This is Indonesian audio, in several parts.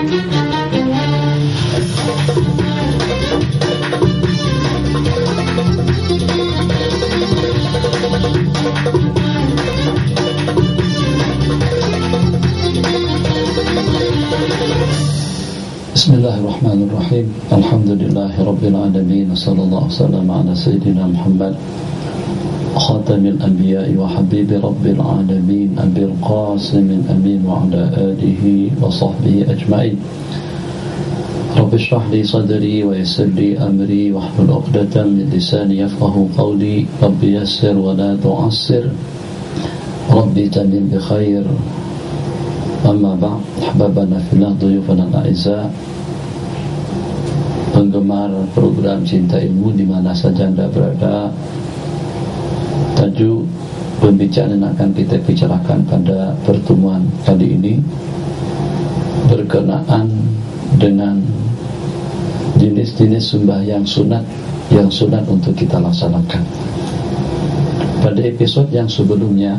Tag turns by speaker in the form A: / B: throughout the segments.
A: Bismillahirrahmanirrahim. Alhamdulillahirabbil alamin. Sallallahu wasallam ala sayyidina Muhammad khatamil anbiya'i wa habibi rabbil alamin abil qasim amin wa ala alihi wa sahbihi ajma'in. Rabbi shrah li sadri wa yassir li amri wahlul 'uqdatam min lisani yafqahu qawli. Rabbi yassir wa la tu'assir. Rabbi tamim bi khair. Amma ba'd, ahbabana fillah, duyufana al-a'izza, penggemar program Cinta Ilmu di mana saja Anda berada. Tajuk pembicaraan yang akan kita bicarakan pada pertemuan kali ini berkenaan dengan jenis-jenis sembahyang sunat yang sunat untuk kita laksanakan. Pada episod yang sebelumnya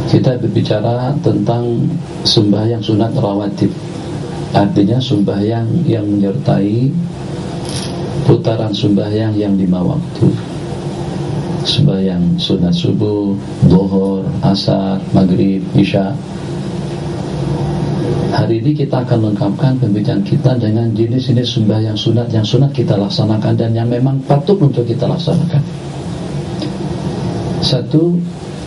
A: kita berbicara tentang sembahyang sunat rawatib, artinya sembahyang yang menyertai putaran sembahyang yang 5 waktu. Sembahyang sunat subuh, zuhur, asar, maghrib, isya. Hari ini kita akan lengkapkan pembicaraan kita dengan jenis-jenis sembahyang sunat yang sunat kita laksanakan dan yang memang patut untuk kita laksanakan. Satu,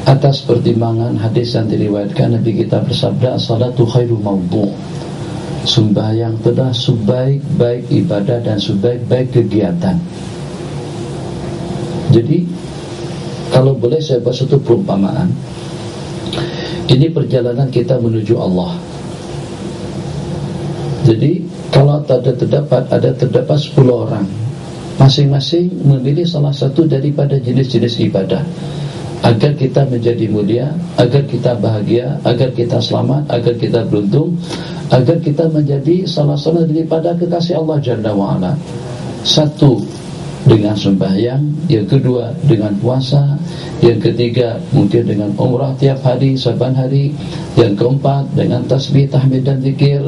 A: atas pertimbangan hadis yang diriwayatkan Nabi kita bersabda, as-salatu khairu mawdu'. Sembahyang adalah sebaik-baik ibadah dan sebaik-baik kegiatan. Jadi kalau boleh saya buat satu perumpamaan, ini perjalanan kita menuju Allah. Jadi kalau terdapat 10 orang, masing-masing memilih salah satu daripada jenis-jenis ibadah agar kita menjadi mulia, agar kita bahagia, agar kita selamat, agar kita beruntung, agar kita menjadi salah satu daripada kekasih Allah Jalla wa'ala. Satu, dengan sembahyang. Yang kedua, dengan puasa. Yang ketiga, mungkin dengan umrah tiap hari, saban hari. Yang keempat, dengan tasbih, tahmid dan zikir.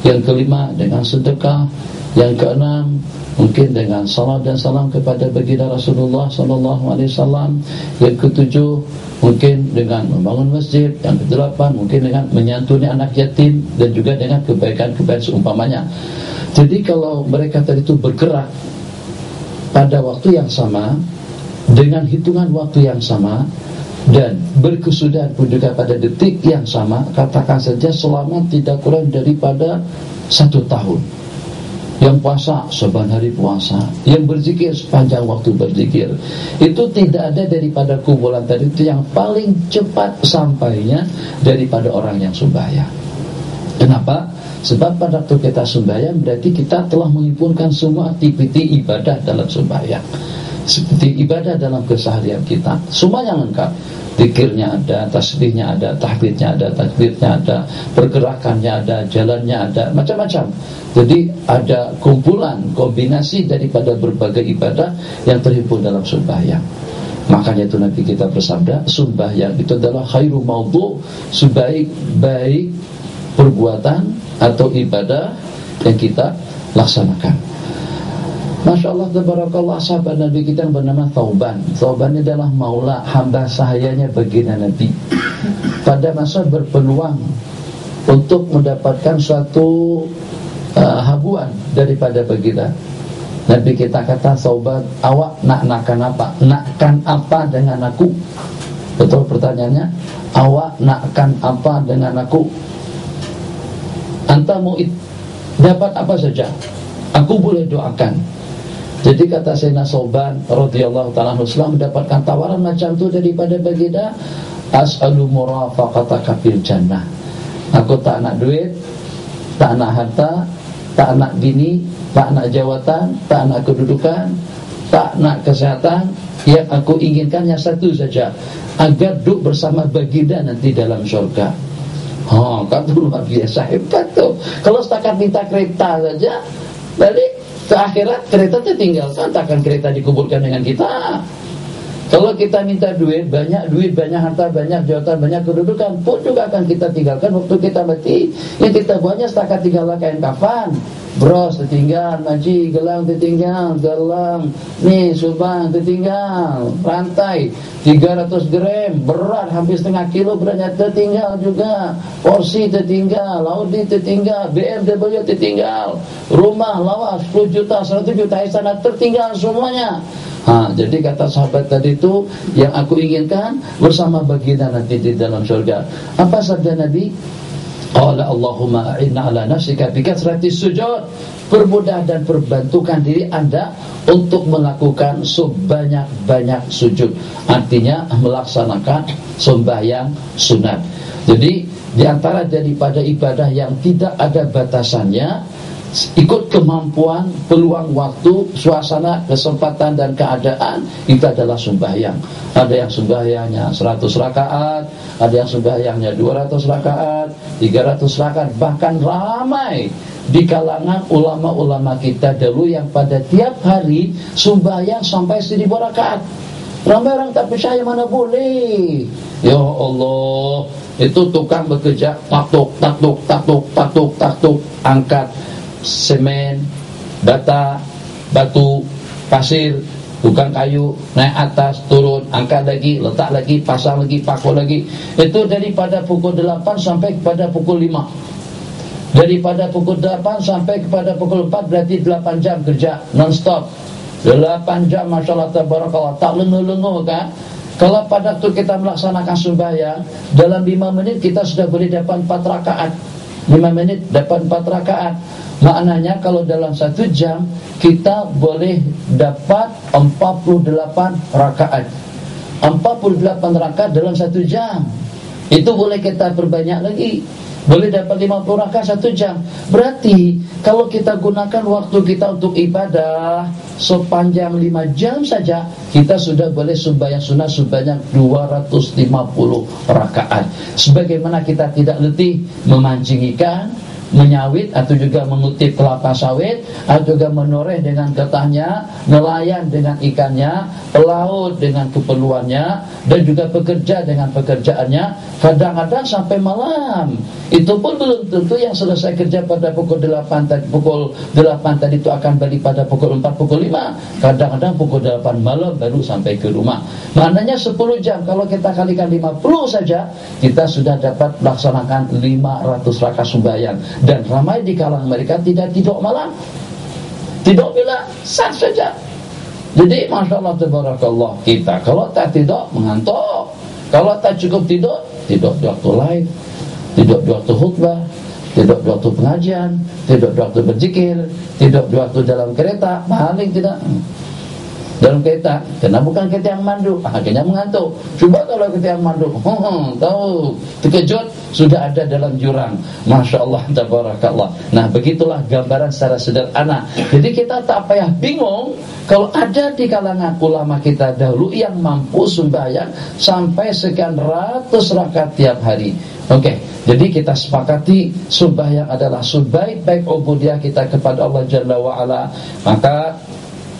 A: Yang kelima, dengan sedekah. Yang keenam, mungkin dengan salat dan salam kepada baginda Rasulullah sallallahu alaihi wasallam. Yang ketujuh, mungkin dengan membangun masjid. Yang kedelapan, mungkin dengan menyantuni anak yatim dan juga dengan kebaikan-kebaikan seumpamanya. Jadi kalau mereka tadi itu bergerak pada waktu yang sama, dengan hitungan waktu yang sama, dan berkesudahan pun juga pada detik yang sama, katakan saja selama tidak kurang daripada 1 tahun. Yang puasa saban hari puasa, yang berzikir sepanjang waktu berzikir, itu tidak ada daripada kumpulan tadi itu yang paling cepat sampainya daripada orang yang sembahyang. Kenapa? Sebab pada waktu kita sembahyang berarti kita telah menghimpunkan semua aktiviti ibadah dalam sembahyang, seperti ibadah dalam keseharian kita, semuanya lengkap. Zikirnya ada, tasbihnya ada, tahmidnya ada, takbirnya ada, pergerakannya ada, jalannya ada, macam-macam. Jadi ada kumpulan, kombinasi daripada berbagai ibadah yang terhimpun dalam sembahyang. Makanya itu Nabi kita bersabda, sembahyang itu adalah khairu mawdu', sebaik-baik perbuatan atau ibadah yang kita laksanakan. Masya Allah, tabarakallah, sahabat Nabi kita yang bernama Thauban. Thauban ini adalah maula, hamba sahayanya baginda Nabi. Pada masa berpeluang untuk mendapatkan suatu habuan daripada baginda Nabi kita, kata Thauban, awak nakkan apa? Nakkan apa dengan aku? Betul pertanyaannya, awak nakkan apa dengan aku? Anta mau dapat apa saja, aku boleh doakan. Jadi kata Sayyidina Thauban radhiyallahu ta'ala anhu, setelah mendapatkan tawaran macam itu daripada baginda, as'alu murafaqataka fil jannah. Aku tak nak duit, tak nak harta, tak nak bini, tak nak jawatan, tak nak kedudukan, tak nak kesehatan. Yang aku inginkan yang satu saja, agar duduk bersama baginda nanti dalam syurga. Kan luar biasa hebat tuh. Kalau setakat minta kereta saja, balik ke akhirat kereta tertinggalkan, takkan kereta dikuburkan dengan kita. Kalau kita minta duit, banyak harta, banyak jabatan, banyak kedudukan pun juga akan kita tinggalkan waktu kita mati. Yang kita buatnya setakat tinggal kain kafan, bros tertinggal, maji, gelang tertinggal, gelang, nih subang tertinggal, rantai 300 gram, berat hampir setengah kilo beratnya tertinggal juga, porsi tertinggal, Audi tertinggal, BMW tertinggal, rumah lawas 10 juta, 100 juta istana tertinggal semuanya. Jadi kata sahabat tadi itu, yang aku inginkan bersama baginda nanti di dalam surga. Apa sabda Nabi? Qala Allahumma a'inna ala nafsika bi kathrati sujud. Permudah dan perbantukan diri Anda untuk melakukan sebanyak-banyak sujud. Artinya melaksanakan sembahyang sunat. Jadi di antara daripada ibadah yang tidak ada batasannya, ikut kemampuan, peluang waktu, suasana, kesempatan dan keadaan, itu adalah sembahyang. Ada yang sembahyangnya 100 rakaat, ada yang sembahyangnya 200 rakaat, 300 rakaat, bahkan ramai di kalangan ulama-ulama kita dulu yang pada tiap hari sembahyang sampai 1000 rakaat. Ramai orang tak percaya, mana boleh. Ya Allah, itu tukang bekerja taktuk, angkat semen, bata, batu, pasir, tukang kayu, naik atas, turun, angkat lagi, letak lagi, pasang lagi, pakul lagi. Itu daripada pukul 8 sampai kepada pukul 5. Daripada pukul 8 sampai kepada pukul 4 berarti 8 jam kerja non-stop. 8 jam, Masya Allah, tabarakallah, tak lenguh-lenguh kan. Kalau pada waktu kita melaksanakan sembahyang, dalam 5 menit kita sudah boleh dapat 4 rakaat. 5 menit dapat 4 rakaat. Maknanya kalau dalam 1 jam kita boleh dapat 48 rakaat. 48 rakaat dalam 1 jam. Itu boleh kita perbanyak lagi. Boleh dapat 50 rakaat 1 jam. Berarti kalau kita gunakan waktu kita untuk ibadah sepanjang 5 jam saja, kita sudah boleh sembahyang sunat sebanyak 250 rakaat. Sebagaimana kita tidak letih memancing ikan, menyawit atau juga mengutip kelapa sawit, atau juga menoreh dengan getahnya, nelayan dengan ikannya, pelaut dengan keperluannya, dan juga pekerja dengan pekerjaannya, kadang-kadang sampai malam. Itu pun belum tentu yang selesai kerja pada pukul 8 tadi itu akan balik pada pukul 4, pukul 5. Kadang-kadang pukul 8 malam baru sampai ke rumah. Maknanya 10 jam, kalau kita kalikan 50 saja, kita sudah dapat melaksanakan 500 rakaat sembahyang. Dan ramai di kalangan mereka tidak tidur malam, tidur bila sah saja. Jadi Masya Allah, tabarakallah, kita kalau tak tidur mengantuk. Kalau tak cukup tidur, tidur di waktu live, tidur di waktu khutbah, tidur di waktu pengajian, tidur di waktu berzikir, tidur di waktu dalam kereta. Paling tidak dalam kereta, karena bukan kereta yang mandu, akhirnya mengantuk. Coba kalau kereta yang mandu, tahu, terkejut, sudah ada dalam jurang. Masya Allah, tabarakallah. Nah, begitulah gambaran secara sederhana. Jadi kita tak payah bingung kalau ada di kalangan ulama kita dahulu yang mampu sembahyang sampai sekian ratus rakaat tiap hari. Oke, jadi kita sepakati sembahyang adalah sebaik-baik ubudiyah kita kepada Allah Jalla wa'ala. Maka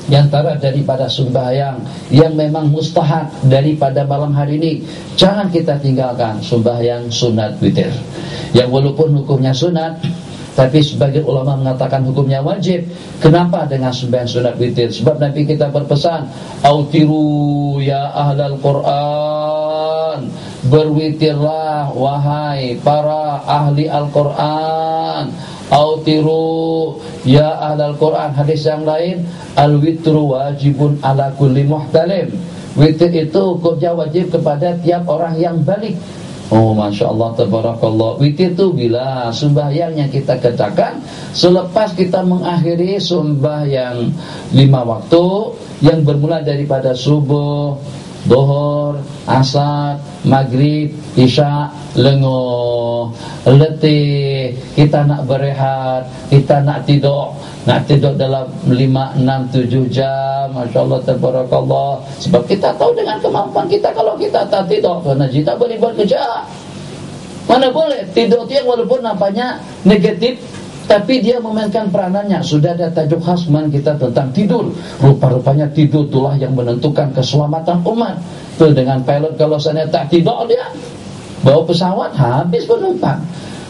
A: di antara daripada sembahyang yang memang mustahab daripada malam hari ini, jangan kita tinggalkan sembahyang sunat witir. Yang walaupun hukumnya sunat, tapi sebagian ulama mengatakan hukumnya wajib. Kenapa dengan sembahyang sunat witir? Sebab Nabi kita berpesan, autiru ya ahlal Quran, berwitirlah wahai para ahli Al-Quran. Autiru ya ahlal Quran. Hadis yang lain, al-witru wajibun ala kulli muhtalim. Witir itu hukumnya wajib kepada tiap orang yang balik. Oh, Masya Allah, tabarakallah. Witir itu bila sembahyang yang kita kerjakan selepas kita mengakhiri sembahyang 5 waktu yang bermula daripada subuh, Zuhur, Asar, Maghrib, Isya, lenguh, letih, kita nak berehat, kita nak tidur dalam 5, 6, 7 jam. Masya Allah, tabarakallah. Sebab kita tahu dengan kemampuan kita, kalau kita tak tidur, karena kita boleh buat kerja. Mana boleh tidur yang walaupun nampaknya negatif, tapi dia memainkan peranannya. Sudah ada tajuk khas kita tentang tidur. Rupa-rupanya tidur itulah yang menentukan keselamatan umat. Tuh, dengan pilot kalau seandainya tak tidur, dia bawa pesawat habis penumpang.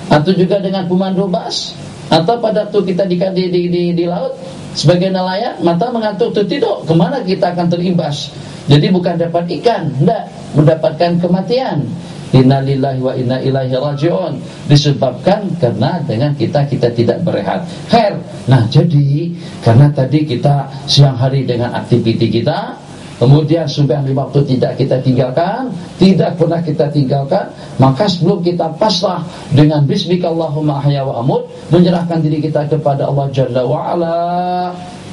A: Atau juga dengan pemandu bas, atau pada waktu kita di laut sebagai nelayan, mata mengantuk tertidur, kemana kita akan terimbas? Jadi bukan dapat ikan, tidak, mendapatkan kematian. Inna lillahi wa inna ilaihi raji'un. Disebabkan karena dengan kita tidak berehat. Khair. Nah, jadi karena tadi kita siang hari dengan aktiviti kita, kemudian sembahyang 5 waktu tidak kita tinggalkan, tidak pernah kita tinggalkan, maka sebelum kita pasrah dengan bismikallahumma ahya wa amut, menyerahkan diri kita kepada Allah Jalla wa Ala,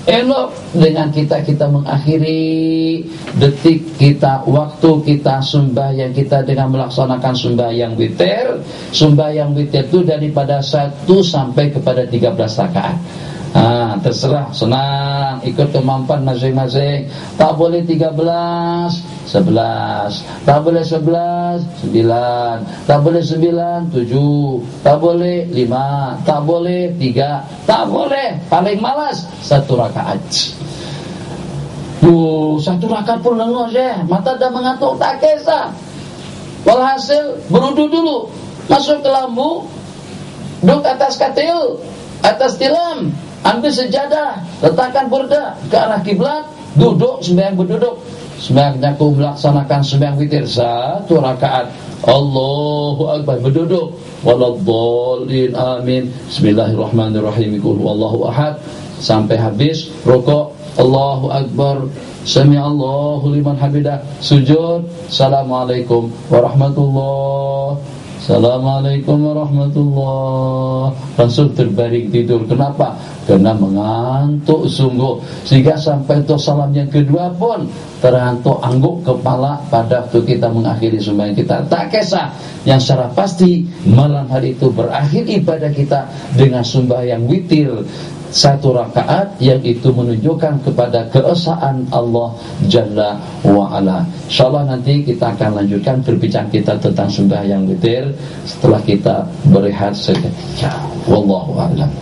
A: elok dengan kita mengakhiri detik kita, waktu kita sembahyang kita dengan melaksanakan sembahyang witir. Sembahyang witir itu daripada 1 sampai kepada 13 rakaat. Terserah, senang, ikut kemampuan masing-masing. Tak boleh 13, 11. Tak boleh 11, 9. Tak boleh 9, 7. Tak boleh 5. Tak boleh 3. Tak boleh, paling malas 1 rakaat. 1 rakaat pun lengos ya, mata dah mengantuk tak kisah. Walhasil berudu dulu, masuk ke lambu, duduk atas katil, atas tilam, ambil sejadah, letakkan burda ke arah kiblat, duduk sembahyang berduduk. Sembahyangnya aku melaksanakan sembahyang witir 1 rakaat. Allahu Akbar, berduduk. Waladhdallin, amin. Bismillahirrahmanirrahim. Qul huwallahu ahad. Sampai habis rukuk, Allahu Akbar, sami'allahu liman hamidah. Sujud, Assalamualaikum warahmatullahi. Assalamualaikum warahmatullahi. Langsung terbaring tidur. Kenapa? Karena mengantuk sungguh, sehingga sampai untuk salam yang kedua pun terantuk angguk kepala pada waktu kita mengakhiri sembahyang kita. Tak kisah, yang secara pasti malam hari itu berakhir ibadah kita dengan sembahyang witir 1 rakaat, yang itu menunjukkan kepada keesaan Allah Jalla wa'ala. InsyaAllah nanti kita akan lanjutkan berbincang kita tentang sembahyang witir setelah kita berehat seketika. Wallahu a'lam.